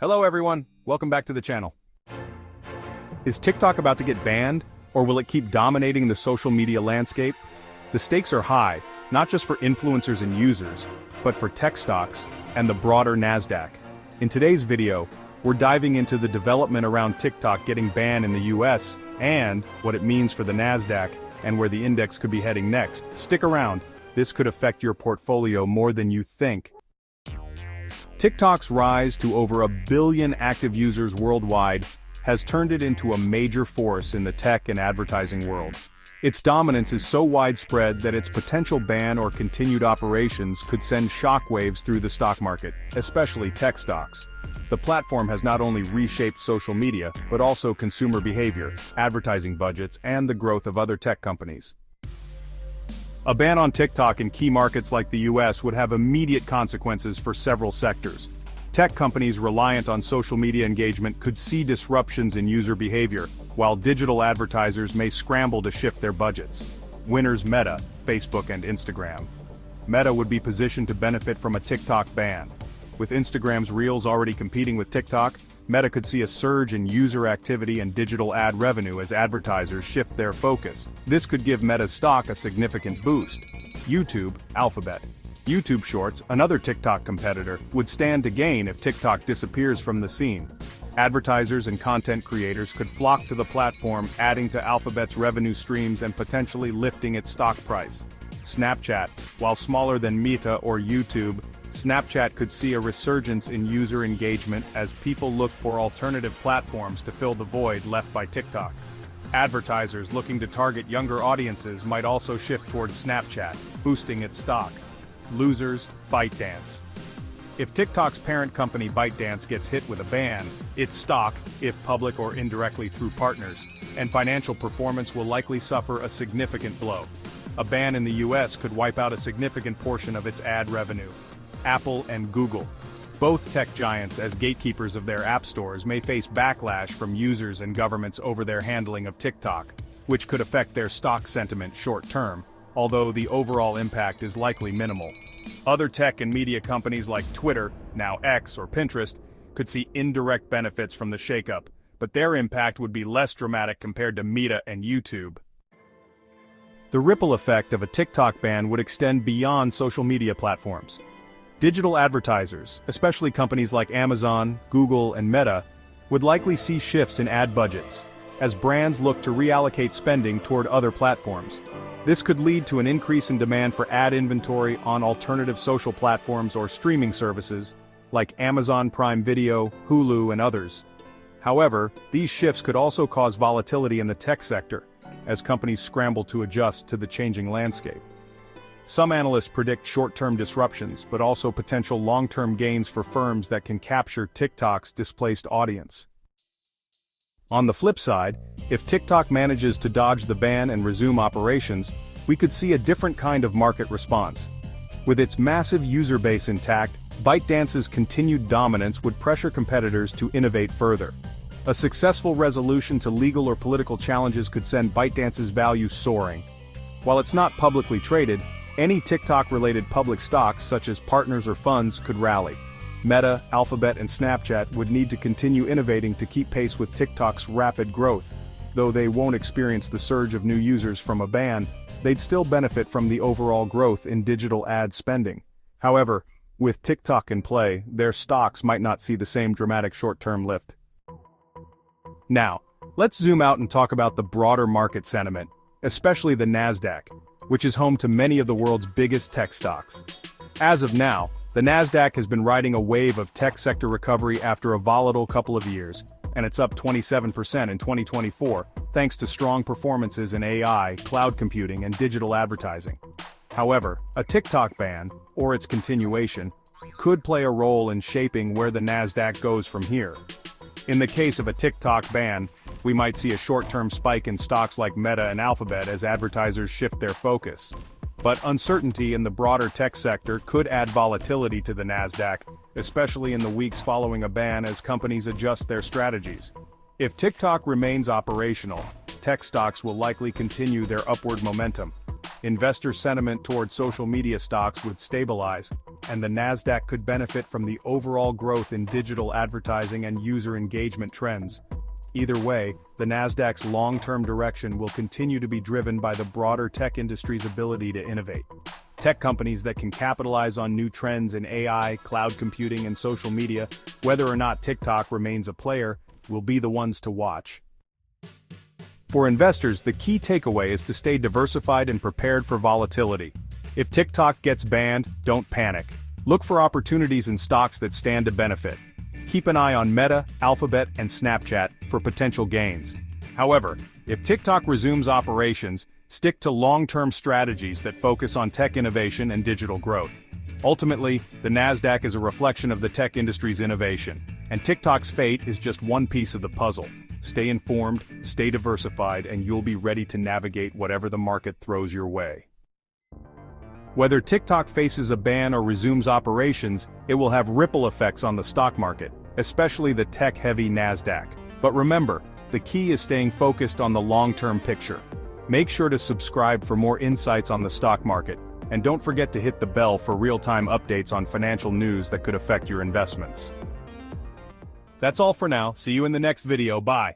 Hello everyone, welcome back to the channel. Is TikTok about to get banned, or will it keep dominating the social media landscape? The stakes are high, not just for influencers and users, but for tech stocks and the broader NASDAQ. In today's video, we're diving into the development around TikTok getting banned in the US, and what it means for the NASDAQ and where the index could be heading next. Stick around, this could affect your portfolio more than you think. TikTok's rise to over 1 billion active users worldwide has turned it into a major force in the tech and advertising world. Its dominance is so widespread that its potential ban or continued operations could send shockwaves through the stock market, especially tech stocks. The platform has not only reshaped social media, but also consumer behavior, advertising budgets, and the growth of other tech companies. A ban on TikTok in key markets like the US would have immediate consequences for several sectors. Tech companies reliant on social media engagement could see disruptions in user behavior, while digital advertisers may scramble to shift their budgets. Winners Meta, Facebook and Instagram. Meta would be positioned to benefit from a TikTok ban. With Instagram's Reels already competing with TikTok, Meta could see a surge in user activity and digital ad revenue as advertisers shift their focus. This could give Meta's stock a significant boost. YouTube, Alphabet. YouTube Shorts, another TikTok competitor, would stand to gain if TikTok disappears from the scene. Advertisers and content creators could flock to the platform, adding to Alphabet's revenue streams and potentially lifting its stock price. Snapchat, while smaller than Meta or YouTube, Snapchat could see a resurgence in user engagement as people look for alternative platforms to fill the void left by TikTok. Advertisers looking to target younger audiences might also shift towards Snapchat, boosting its stock. Losers, ByteDance. If TikTok's parent company ByteDance gets hit with a ban, its stock, if public or indirectly through partners, and financial performance will likely suffer a significant blow. A ban in the US could wipe out a significant portion of its ad revenue. Apple and Google. Both tech giants, as gatekeepers of their app stores, may face backlash from users and governments over their handling of TikTok, which could affect their stock sentiment short-term, although the overall impact is likely minimal. Other tech and media companies like Twitter, now X or Pinterest, could see indirect benefits from the shakeup, but their impact would be less dramatic compared to Meta and YouTube. The ripple effect of a TikTok ban would extend beyond social media platforms. Digital advertisers, especially companies like Amazon, Google, and Meta, would likely see shifts in ad budgets, as brands look to reallocate spending toward other platforms. This could lead to an increase in demand for ad inventory on alternative social platforms or streaming services, like Amazon Prime Video, Hulu, and others. However, these shifts could also cause volatility in the tech sector, as companies scramble to adjust to the changing landscape. Some analysts predict short-term disruptions, but also potential long-term gains for firms that can capture TikTok's displaced audience. On the flip side, if TikTok manages to dodge the ban and resume operations, we could see a different kind of market response. With its massive user base intact, ByteDance's continued dominance would pressure competitors to innovate further. A successful resolution to legal or political challenges could send ByteDance's value soaring. While it's not publicly traded, any TikTok-related public stocks such as partners or funds could rally. Meta, Alphabet, and Snapchat would need to continue innovating to keep pace with TikTok's rapid growth. Though they won't experience the surge of new users from a ban, they'd still benefit from the overall growth in digital ad spending. However, with TikTok in play, their stocks might not see the same dramatic short-term lift. Now, let's zoom out and talk about the broader market sentiment, especially the NASDAQ, which is home to many of the world's biggest tech stocks. As of now, the NASDAQ has been riding a wave of tech sector recovery after a volatile couple of years, and it's up 27% in 2024, thanks to strong performances in AI, cloud computing, and digital advertising. However, a TikTok ban, or its continuation, could play a role in shaping where the NASDAQ goes from here. In the case of a TikTok ban, we might see a short-term spike in stocks like Meta and Alphabet as advertisers shift their focus. But uncertainty in the broader tech sector could add volatility to the NASDAQ, especially in the weeks following a ban as companies adjust their strategies. If TikTok remains operational, tech stocks will likely continue their upward momentum. Investor sentiment toward social media stocks would stabilize, and the NASDAQ could benefit from the overall growth in digital advertising and user engagement trends. Either way, the NASDAQ's long-term direction will continue to be driven by the broader tech industry's ability to innovate. Tech companies that can capitalize on new trends in AI, cloud computing, and social media, whether or not TikTok remains a player, will be the ones to watch. For investors, the key takeaway is to stay diversified and prepared for volatility. If TikTok gets banned, don't panic. Look for opportunities in stocks that stand to benefit. Keep an eye on Meta, Alphabet, and Snapchat for potential gains. However, if TikTok resumes operations, stick to long-term strategies that focus on tech innovation and digital growth. Ultimately, the NASDAQ is a reflection of the tech industry's innovation, and TikTok's fate is just one piece of the puzzle. Stay informed, stay diversified, and you'll be ready to navigate whatever the market throws your way. Whether TikTok faces a ban or resumes operations, it will have ripple effects on the stock market, especially the tech-heavy NASDAQ. But remember, the key is staying focused on the long-term picture. Make sure to subscribe for more insights on the stock market, and don't forget to hit the bell for real-time updates on financial news that could affect your investments. That's all for now. See you in the next video. Bye.